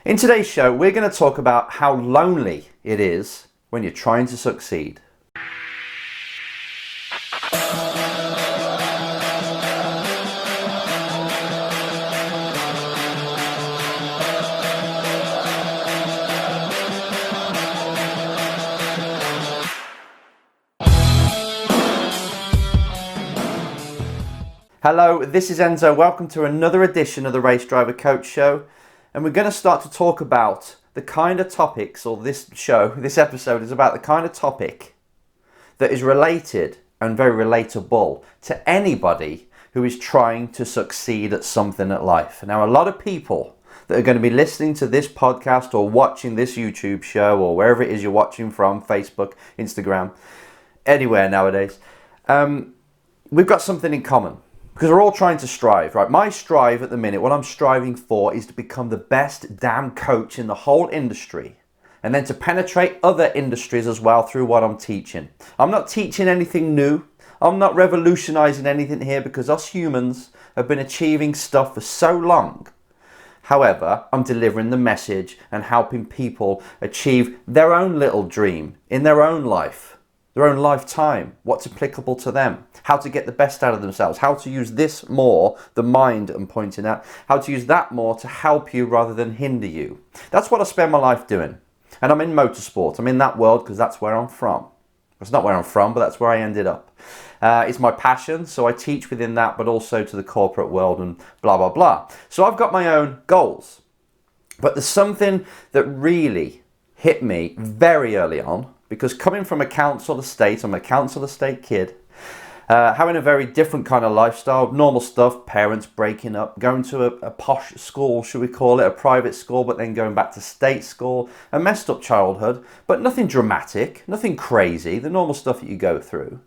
In today's show, we're going to talk about how lonely it is when you're trying to succeed. Hello, this is Enzo. Welcome to another edition of the Race Driver Coach Show. And we're going to start to talk about the kind of topics, or this episode is about the kind of topic that is related and very relatable to anybody who is trying to succeed at something at life. Now, a lot of people that are going to be listening to this podcast or watching this YouTube show or wherever it is you're watching from, Facebook, Instagram, anywhere nowadays, we've got something in common. Because we're all trying to strive, right? My strive at the minute, what I'm striving for is to become the best damn coach in the whole industry. And then to penetrate other industries as well through what I'm teaching. I'm not teaching anything new. I'm not revolutionizing anything here because us humans have been achieving stuff for so long. However, I'm delivering the message and helping people achieve their own little dream in their own life, their own lifetime, what's applicable to them, how to get the best out of themselves, how to use this more, the mind I'm pointing at, how to use that more to help you rather than hinder you. That's what I spend my life doing. And I'm in motorsport. I'm in that world because that's where I'm from. It's not where I'm from, but that's where I ended up. It's my passion, so I teach within that, but also to the corporate world and blah, blah, blah. So I've got my own goals. But there's something that really hit me very early on, because coming from a council estate, I'm a council estate kid, having a very different kind of lifestyle, normal stuff, parents breaking up, going to a posh school, should we call it, a private school, but then going back to state school, a messed up childhood, but nothing dramatic, nothing crazy, the normal stuff that you go through.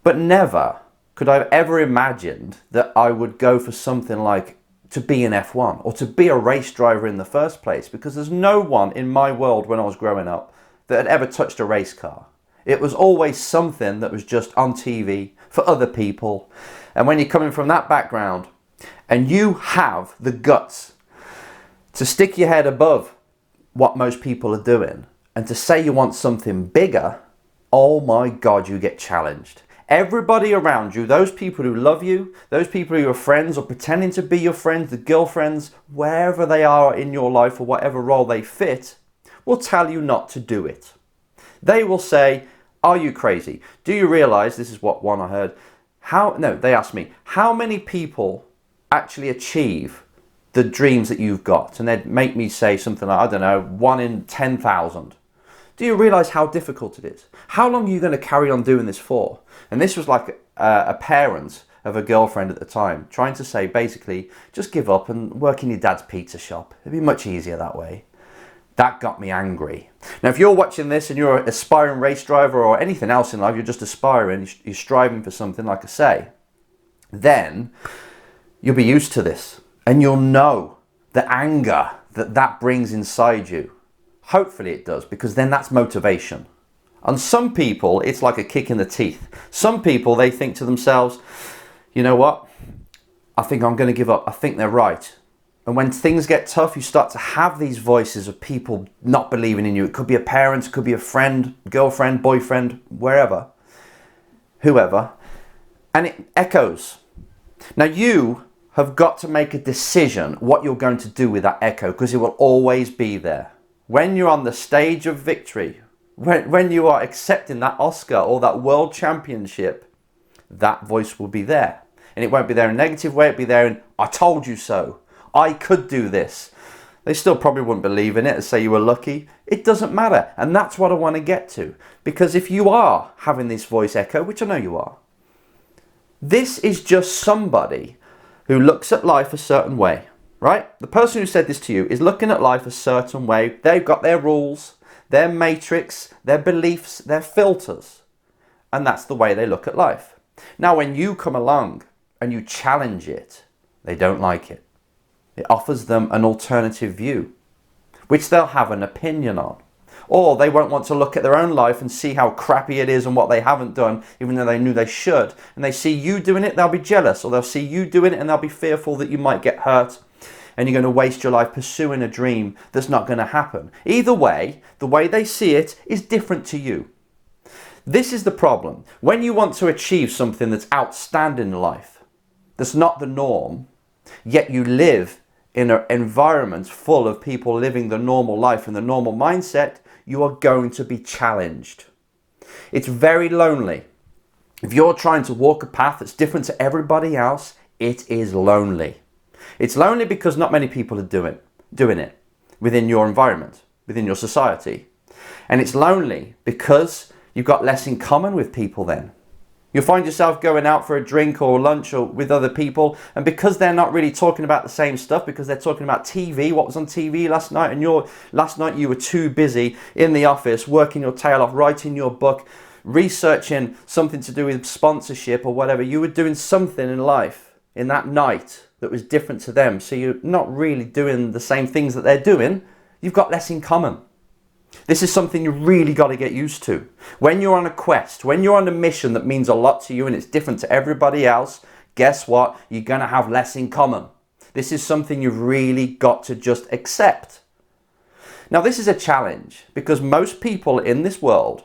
But never could I have ever imagined that I would go for something like to be an F1 or to be a race driver in the first place, because there's no one in my world when I was growing up that had ever touched a race car. It was always something that was just on TV for other people. And when you're coming from that background and you have the guts to stick your head above what most people are doing and to say you want something bigger, oh my God, you get challenged. Everybody around you, those people who love you, those people who are friends or pretending to be your friends, the girlfriends, wherever they are in your life or whatever role they fit, will tell you not to do it. They will say, are you crazy? Do you realize, this is what one I heard, they asked me, how many people actually achieve the dreams that you've got? And they'd make me say something like, I don't know, 1 in 10,000. Do you realize how difficult it is? How long are you going to carry on doing this for? And this was like a parent of a girlfriend at the time, trying to say, basically, just give up and work in your dad's pizza shop. It'd be much easier that way. That got me angry. Now, if you're watching this and you're an aspiring race driver or anything else in life, you're just aspiring, you're striving for something, like I say, then you'll be used to this and you'll know the anger that brings inside you. Hopefully it does, because then that's motivation. And some people, it's like a kick in the teeth. Some people, they think to themselves, you know what? I think I'm going to give up. I think they're right. And when things get tough, you start to have these voices of people not believing in you. It could be a parent, it could be a friend, girlfriend, boyfriend, wherever, whoever. And it echoes. Now you have got to make a decision what you're going to do with that echo, because it will always be there. When you're on the stage of victory, when you are accepting that Oscar or that world championship, that voice will be there. And it won't be there in a negative way, it'll be there in, I told you so. I could do this. They still probably wouldn't believe in it and say you were lucky. It doesn't matter. And that's what I want to get to. Because if you are having this voice echo, which I know you are, this is just somebody who looks at life a certain way, right? The person who said this to you is looking at life a certain way. They've got their rules, their matrix, their beliefs, their filters. And that's the way they look at life. Now, when you come along and you challenge it, they don't like it. It offers them an alternative view, which they'll have an opinion on. Or they won't want to look at their own life and see how crappy it is and what they haven't done, even though they knew they should. And they see you doing it, they'll be jealous. Or they'll see you doing it and they'll be fearful that you might get hurt. and you're going to waste your life pursuing a dream that's not going to happen. Either way, the way they see it is different to you. This is the problem. When you want to achieve something that's outstanding in life, that's not the norm, yet you live in an environment full of people living the normal life and the normal mindset, you are going to be challenged. It's very lonely. If you're trying to walk a path that's different to everybody else, it is lonely. It's lonely because not many people are doing it within your environment, within your society. And it's lonely because you've got less in common with people then. You'll find yourself going out for a drink or lunch or with other people, and because they're not really talking about the same stuff, because they're talking about TV, what was on TV last night, and last night you were too busy in the office working your tail off, writing your book, researching something to do with sponsorship or whatever. You were doing something in life in that night that was different to them, so you're not really doing the same things that they're doing. You've got less in common. This is something you really got to get used to. When you're on a quest, when you're on a mission that means a lot to you and it's different to everybody else, guess what? You're going to have less in common. This is something you've really got to just accept. Now, this is a challenge because most people in this world,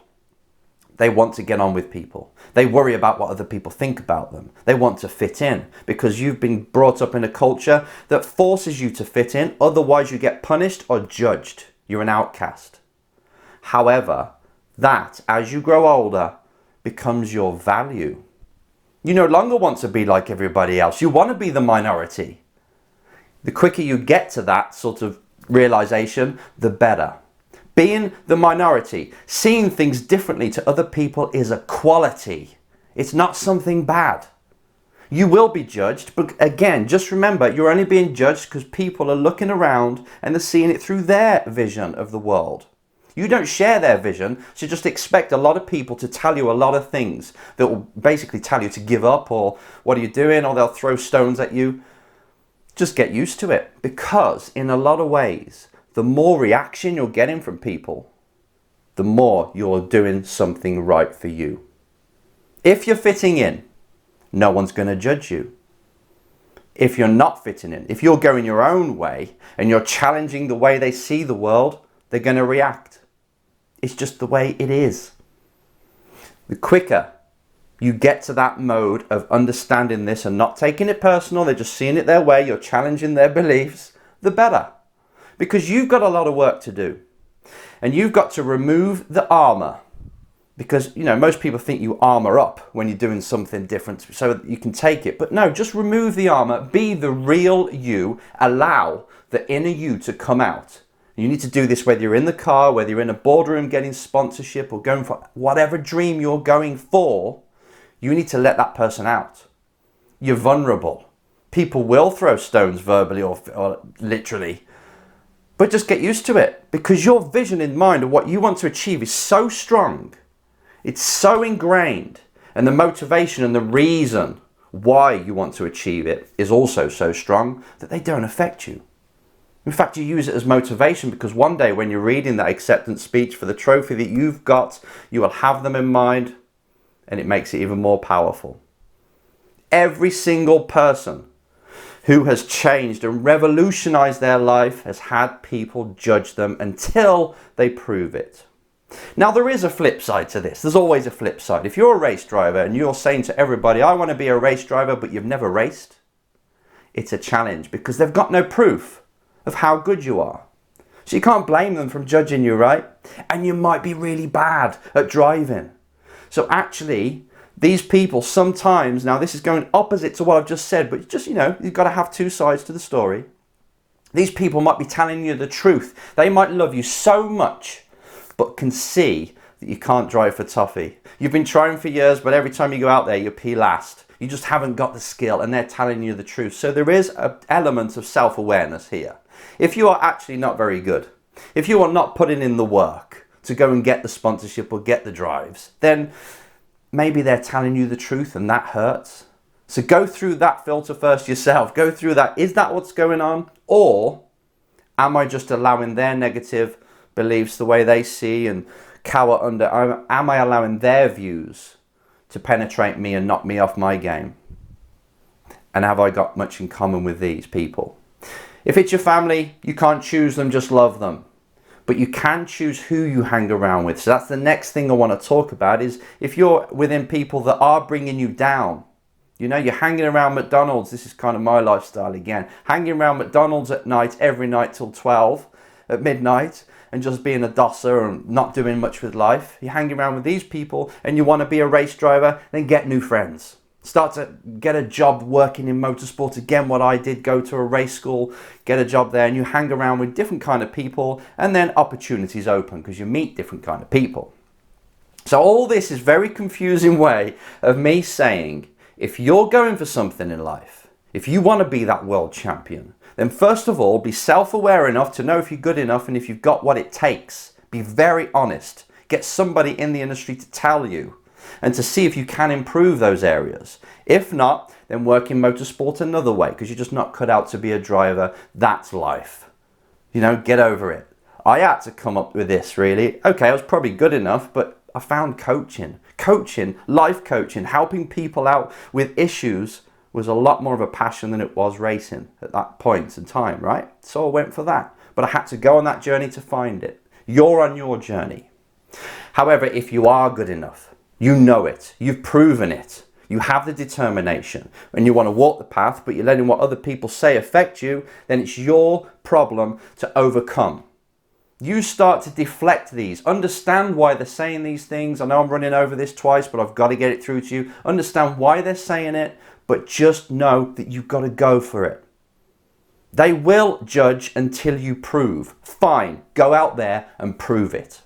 they want to get on with people. They worry about what other people think about them. They want to fit in because you've been brought up in a culture that forces you to fit in. Otherwise, you get punished or judged. You're an outcast. However, that, as you grow older, becomes your value. You no longer want to be like everybody else. You want to be the minority. The quicker you get to that sort of realization, the better. Being the minority, seeing things differently to other people is a quality. It's not something bad. You will be judged, but again, just remember, you're only being judged because people are looking around and they're seeing it through their vision of the world. You don't share their vision, so just expect a lot of people to tell you a lot of things that will basically tell you to give up or what are you doing, or they'll throw stones at you. Just get used to it, because in a lot of ways, the more reaction you're getting from people, the more you're doing something right for you. If you're fitting in, no one's going to judge you. If you're not fitting in, if you're going your own way and you're challenging the way they see the world, they're going to react. It's just the way it is. The quicker you get to that mode of understanding this and not taking it personal, they're just seeing it their way, you're challenging their beliefs, the better. Because you've got a lot of work to do. And you've got to remove the armor. Because, most people think you armor up when you're doing something different so that you can take it. But no, just remove the armor, be the real you, allow the inner you to come out. You need to do this whether you're in the car, whether you're in a boardroom getting sponsorship or going for whatever dream you're going for. You need to let that person out. You're vulnerable. People will throw stones verbally or literally. But just get used to it, because your vision in mind of what you want to achieve is so strong. It's so ingrained. And the motivation and the reason why you want to achieve it is also so strong that they don't affect you. In fact, you use it as motivation because one day when you're reading that acceptance speech for the trophy that you've got, you will have them in mind, and it makes it even more powerful. Every single person who has changed and revolutionized their life has had people judge them until they prove it. Now, there is a flip side to this. There's always a flip side. If you're a race driver and you're saying to everybody, I want to be a race driver, but you've never raced, it's a challenge because they've got no proof of how good you are. So you can't blame them from judging you, right? And you might be really bad at driving. So actually, these people sometimes, now this is going opposite to what I've just said, but just, you've got to have two sides to the story. These people might be telling you the truth. They might love you so much, but can see that you can't drive for toffee. You've been trying for years, but every time you go out there, you pee last. You just haven't got the skill, and they're telling you the truth. So there is an element of self-awareness here. If you are actually not very good, if you are not putting in the work to go and get the sponsorship or get the drives, then maybe they're telling you the truth and that hurts. So go through that filter first yourself. Go through that. Is that what's going on? Or am I just allowing their negative beliefs, the way they see and cower under, am I allowing their views to penetrate me and knock me off my game? And have I got much in common with these people? If it's your family, you can't choose them, just love them. But you can choose who you hang around with. So that's the next thing I want to talk about, is if you're within people that are bringing you down. You know, you're hanging around McDonald's. This is kind of my lifestyle again. Hanging around McDonald's at night, every night till 12 at midnight, and just being a dosser and not doing much with life. You're hanging around with these people and you want to be a race driver, then get new friends. Start to get a job working in motorsport. Again, what I did, go to a race school, get a job there, and you hang around with different kind of people, and then opportunities open because you meet different kind of people. So all this is very confusing way of me saying, if you're going for something in life, if you want to be that world champion, then first of all, be self-aware enough to know if you're good enough and if you've got what it takes. Be very honest. Get somebody in the industry to tell you and to see if you can improve those areas. If not, then work in motorsport another way, because you're just not cut out to be a driver. That's life. You know, get over it. I had to come up with this, really. Okay, I was probably good enough, but I found coaching. Coaching, life coaching, helping people out with issues was a lot more of a passion than it was racing at that point in time, right? So I went for that. But I had to go on that journey to find it. You're on your journey. However, if you are good enough, you know it, you've proven it, you have the determination, and you want to walk the path, but you're letting what other people say affect you, then it's your problem to overcome. You start to deflect these. Understand why they're saying these things. I know I'm running over this twice, but I've got to get it through to you. Understand why they're saying it, but just know that you've got to go for it. They will judge until you prove. Fine, go out there and prove it.